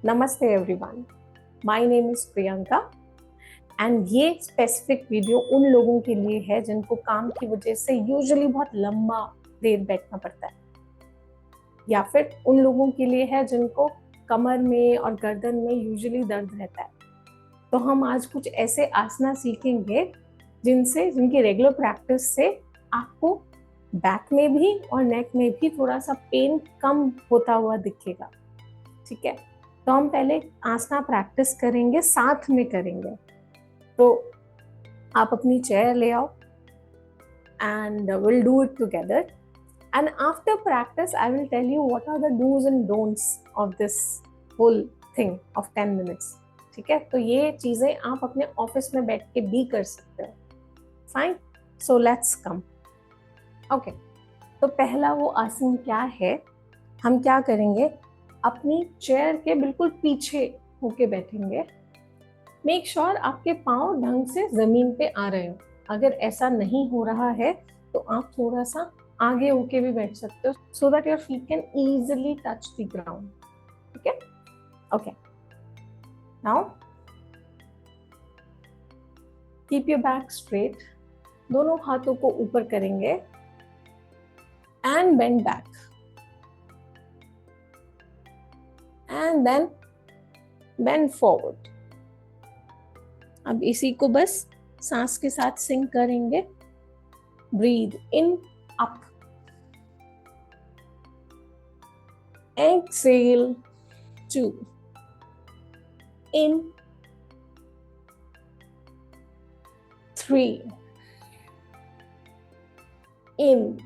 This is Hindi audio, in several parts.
नमस्ते everyone, my name is Priyanka and ये स्पेसिफिक वीडियो उन लोगों के लिए है जिनको काम की वजह से यूजुअली बहुत लंबा देर बैठना पड़ता है, या फिर उन लोगों के लिए है जिनको कमर में और गर्दन में यूजुअली दर्द रहता है। तो हम आज कुछ ऐसे आसना सीखेंगे जिनकी रेगुलर प्रैक्टिस से आपको बैक में भी और नेक में भी थोड़ा सा पेन कम होता हुआ दिखेगा। ठीक है, तो हम पहले आसना प्रैक्टिस करेंगे, साथ में करेंगे। तो आप अपनी चेयर ले आओ and we'll do it together, and after practice I will tell you what are the do's and don'ts of this whole thing of 10 minutes. ठीक है, तो ये चीजें आप अपने ऑफिस में बैठ के भी कर सकते हो। Fine, so let's come. Okay, तो पहला वो आसन क्या है, हम क्या करेंगे, अपनी चेयर के बिल्कुल पीछे होके बैठेंगे। मेक श्योर आपके पांव ढंग से जमीन पे आ रहे हो। अगर ऐसा नहीं हो रहा है तो आप थोड़ा सा आगे होके भी बैठ सकते हो, so that your feet can easily touch the ground. ठीक है, okay. Now keep your back straight, दोनों हाथों को ऊपर करेंगे and bend back and then bend forward. अब इसी को बस सांस के साथ सिंक करेंगे। Breathe in, up, exhale, 2, in, 3, in,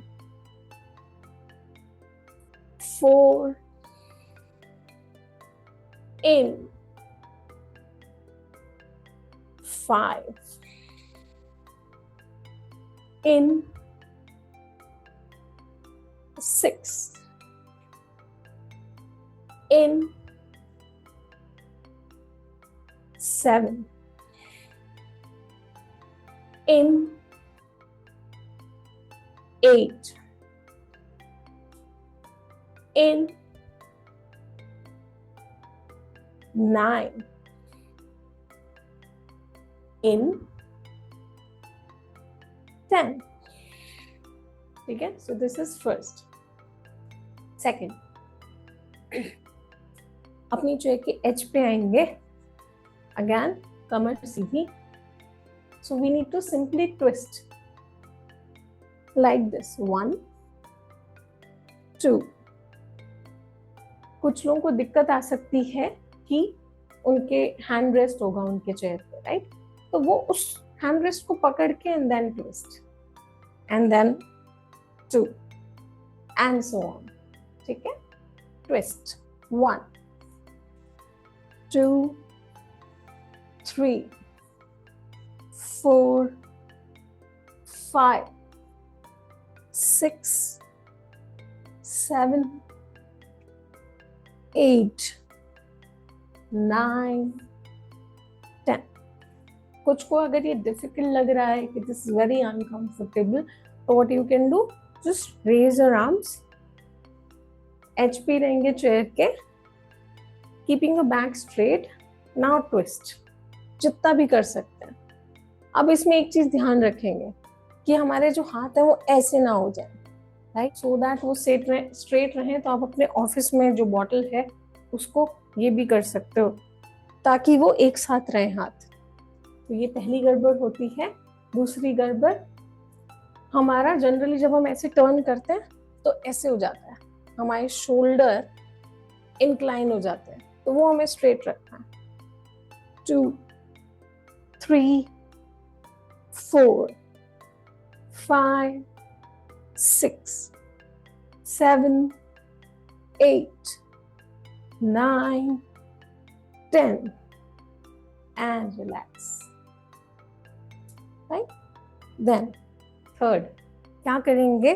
4, in, 5, in, 6, in, 7, in, 8, in, 9, in, 10. ठीक है, so this is first. Second, अपनी चेयर के एज पे आएंगे। Again Qamar Sidhi, so we need to simply twist like this. 1, 2. कुछ लोगों को दिक्कत आ सकती है कि उनके हैंड रेस्ट होगा उनके चेयर पे, राइट? तो वो उस हैंड रेस्ट को पकड़ के and then twist and then 2 and so on. ठीक है, ट्विस्ट 1, 2, 3, 4, 5, 6, 7, 8, 9, 10. कुछ को अगर ये डिफिकल्ट लग रहा है कि दिस इज वेरी अनकंफर्टेबल, तो what you can do, just raise your arms, edge पे रहेंगे चेयर के, keeping your back straight. Now twist, जितना भी कर सकते हैं। अब इसमें एक चीज ध्यान रखेंगे कि हमारे जो हाथ है वो ऐसे ना हो जाए, राइट, सो दैट वो स्ट्रेट रहे। तो आप अपने ऑफिस में जो बॉटल है उसको ये भी कर सकते हो ताकि वो एक साथ रहे हाथ। तो ये पहली गड़बड़ होती है। दूसरी गड़बड़, हमारा जनरली जब हम ऐसे टर्न करते हैं तो ऐसे हो जाता है, हमारे शोल्डर इंक्लाइन हो जाते हैं, तो वो हमें स्ट्रेट रखना है। 2, 3, 4, 5, 6, 7, 8, 9, 10 and relax. Right? Then third, क्या करेंगे,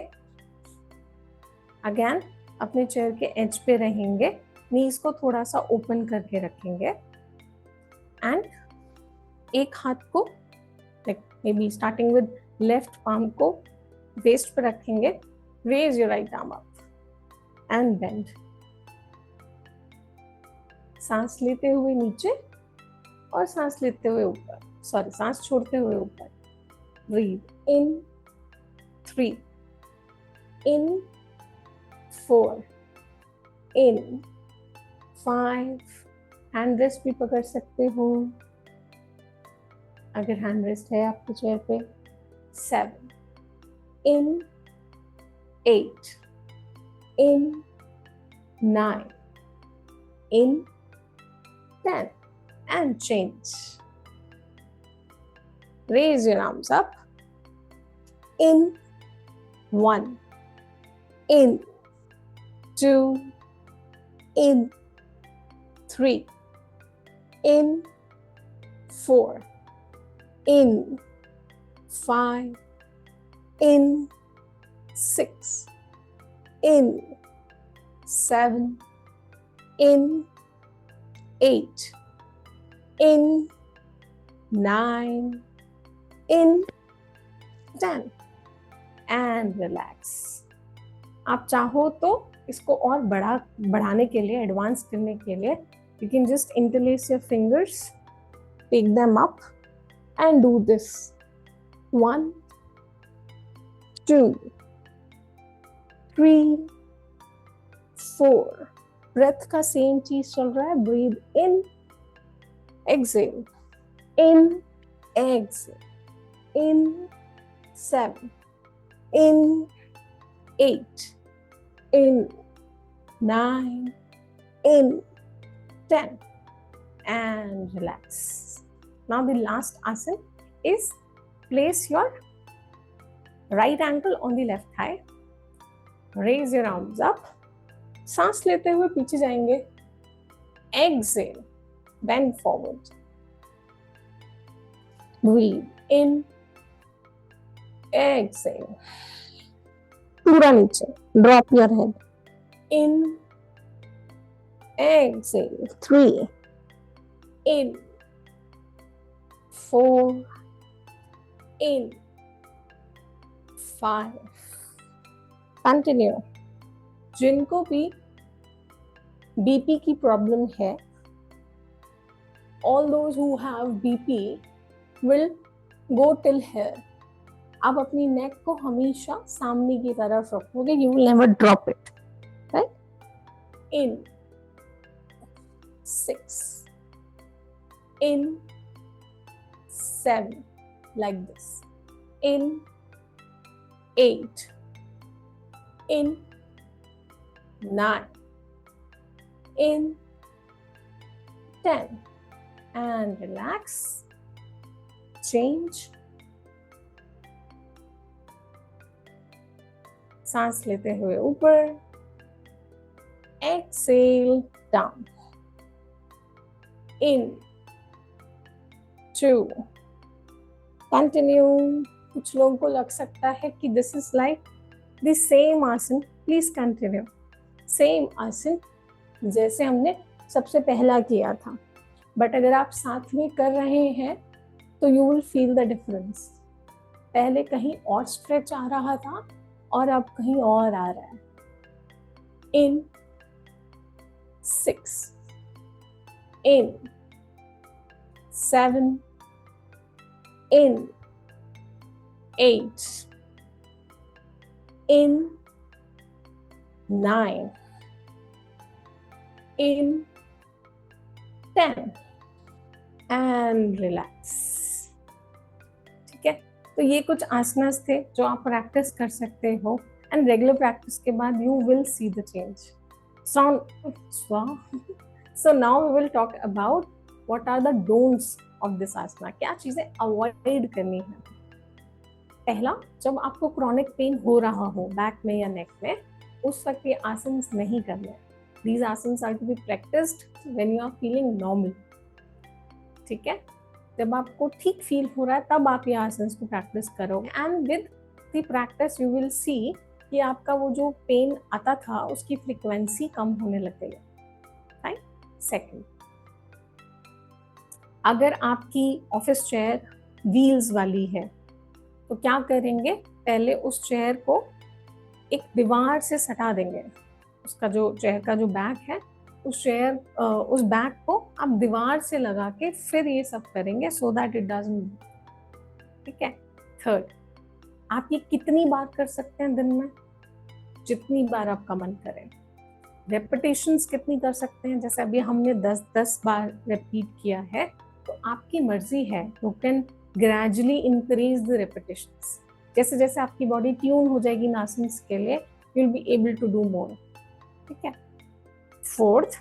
अगेन अपने चेयर के एज पे रहेंगे, नीज को थोड़ा सा ओपन करके रखेंगे एंड एक हाथ को may be starting with left palm को वेस्ट पे रखेंगे। Raise your right arm up and bend सांस लेते हुए नीचे और सांस लेते हुए ऊपर, सॉरी सांस छोड़ते हुए ऊपर. Breathe in 3, in 4, in 5. Hand rest भी पकड़ सकते हो अगर हैंड रेस्ट है आपके चेयर पे. 7, in 8, in 9, in 10, and change. Raise your arms up. In 1, in 2, in 3, in 4, in 5, in 6, in 7, in 8, in 9, in 10, and relax. आप चाहो तो इसको और बढ़ाने के लिए, एडवांस करने के लिए, you can just interlace your fingers, pick them up and do this. 1, 2, 3, 4. Breath का सेम चीज चल रहा है. Breathe in, exhale, in, exhale, in 7, in 8, in 9, in 10, and relax. Now the last asana is place your right ankle on the left thigh. Raise your arms up. सांस लेते हुए पीछे जाएंगे. Exhale, bend forward. Breathe in, exhale. पूरा नीचे. Drop your head. In, exhale. 3, in, 4, in, 5. Continue. जिनको भी बीपी की प्रॉब्लम है, all those who have BP will go till here. आप अपनी नेक को हमेशा सामने की तरफ रखोगे. You will never drop it. Right? In 6, in 7, like this. In 8, in 9, in 10, and relax. Change. सांस लेते हुए ऊपर. Exhale down. In 2. Continue. कुछ लोगों को लग सकता है कि this is like the same आसन. Please continue. सेम आसन जैसे हमने सबसे पहला किया था, बट अगर आप साथ में कर रहे हैं तो you will feel the difference. पहले कहीं और स्ट्रेच आ रहा था और अब कहीं और आ रहा है. इन 6, in 7, in 8, in 9, in 10, and relax. ठीक है, तो ये कुछ आसनास थे जो आप प्रैक्टिस कर सकते हो, एंड रेगुलर प्रैक्टिस के बाद you will see the change. So now we will talk about what are the don'ts of this asana. क्या चीजें अवॉइड करनी है. पहला, जब आपको क्रॉनिक पेन हो रहा हो बैक में या नेक में, उस वक्त ये आसन नहीं करने. These asanas are to be practiced when you are feeling normal. ठीक है, जब आपको ठीक फील हो रहा है तब आप ये आसन्स को प्रैक्टिस करोगे. And with the practice you will see कि आपका वो जो पेन आता था उसकी फ्रीक्वेंसी कम होने लग गई. राइट. सेकंड, अगर आपकी ऑफिस चेयर व्हील्स वाली है तो क्या करेंगे, पहले उस चेयर को एक दीवार से सटा देंगे. उसका जो चेयर का जो बैक है उस चेयर उस बैग को आप दीवार से लगा के फिर ये सब करेंगे सो दैट इट डजंट, ठीक है। थर्ड, आप ये कितनी बार कर सकते हैं दिन में? जितनी बार आपका मन करे। रेपिटेशंस कितनी कर सकते हैं? जैसे अभी हमने 10-10 बार रिपीट किया है, तो आपकी मर्जी है, you can gradually increase the repetitions. जैसे जैसे आपकी बॉडी ट्यून हो जाएगी इन आसन्स के लिए, you will be able to do more, ठीक है। फोर्थ,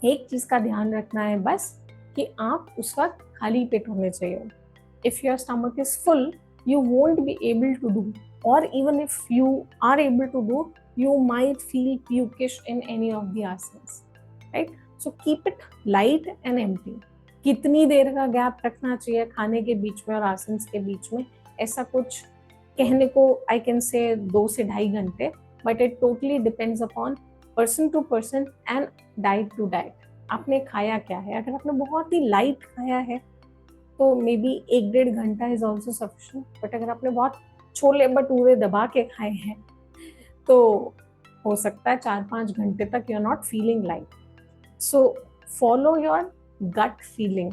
एक चीज का ध्यान रखना है बस कि आप उस वक्त खाली पेट होने चाहिए। If your stomach is full, you won't be able to do, or even if you are able to do, you might feel pukish in any of the asanas, right? So keep it light and empty. कितनी देर का गैप रखना चाहिए खाने के बीच में और आसन्स के बीच में, ऐसा कुछ कहने को आई कैन से 2 से 2.5 घंटे, but it totally depends upon person to person and diet to diet. आपने खाया क्या है? अगर आपने बहुत ही लाइट खाया है तो मे बी 1-1.5 घंटा इज ऑल्सो सफिशिएंट, बट अगर आपने बहुत छोले भटूरे दबा के खाए हैं तो हो सकता है 4-5 घंटे तक you are not feeling light. So follow your gut feeling.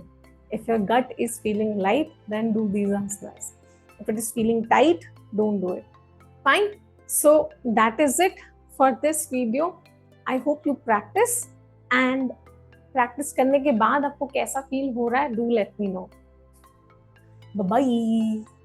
If your gut is feeling light, then do these asanas. If it is feeling tight, don't do it. Fine. So that is it for this video. I hope you practice, and practice करने के बाद आपको कैसा feel हो रहा है, do let me know. Bye bye.